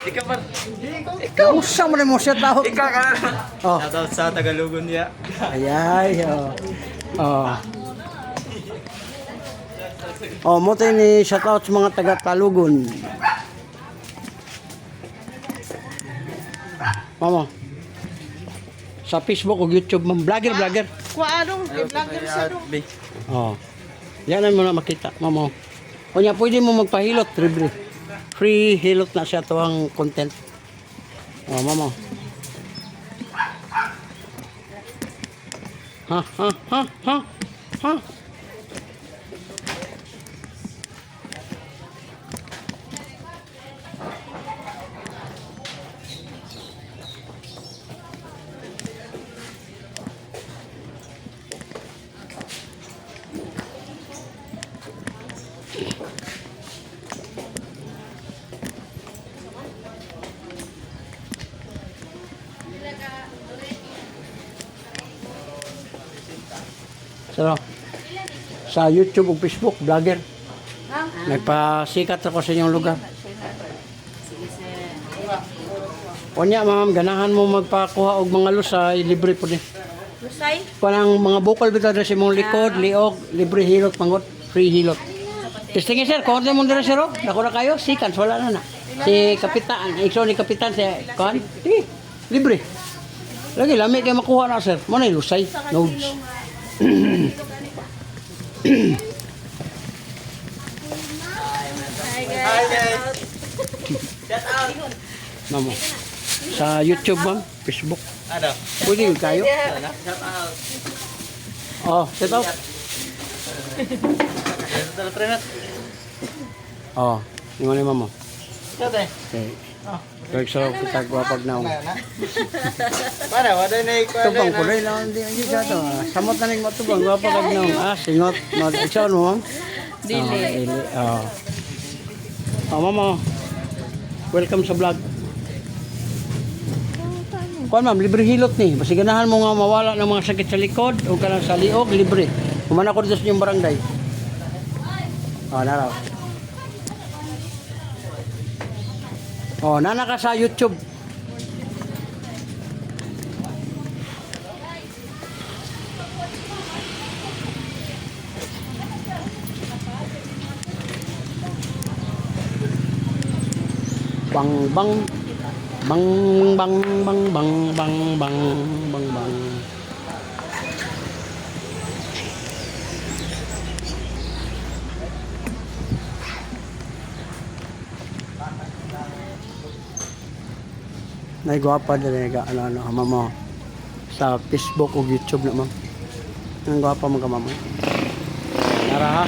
Ikaw pa. Ikaw sa mo mo siya tao. Ikaw ka na. Oh. Shoutout sa Tagalugon niya. Ayay. Oh. Oh, mo tayo ni shoutout sa mga taga Talugon. Mama. Sa Facebook o YouTube, ma'am. Vlogger. Kuanong vlogger siya no. Oh. Yan ang muna makita, mama. O niya, pwede mo magpahilot, libre. Free hilot na siya to ang content. Oh, mama. Ha. So, sa YouTube o Facebook, vlogger. Nagpasikat ako sa inyong lugar. O niya, ma'am, ganahan mo magpakuha og mga lusay, libre po din. Lusay? Parang mga bukal bitaw na sa imong likod, liog, libre hilot, pangot, free hilot. Testingin sir, kung mo dira sir, dako na kayo, sikan, wala na na. Si Kapitan, ikso ni Kapitan, si Kuan, libre. Lagi, lami kayo makuha na sir. Muna yung lusay, nodes. Hi guys. Shout out. Mamo. Sa YouTube, ma'am, Facebook. Ano? Pwede yung kayo. Shout out. Oh, set out. Oh, yung ano mamo. Shout out. Okay. Kaya sa kita guwapag na. Para wala na ikaw. Tubang kulay lang hindi ang siya to. Samot na ning matubang guwapag na. Singot. Iksaon mo, ma'am? Dili. Oh. Oh, mama. Welcome sa vlog. Kuan ma'am, libre hilot ni. Basta ganahan mo nga mawala ng mga sakit sa likod o kanang sa liog, libre. Kumana ko dito sa inyong barangay. Oh, naraw. Oh, nana ka sa YouTube. Bang. Nay gwapa dali ga ano mama sa Facebook o YouTube na ma'am. Ang gwapa mo ka mama. Nara ha.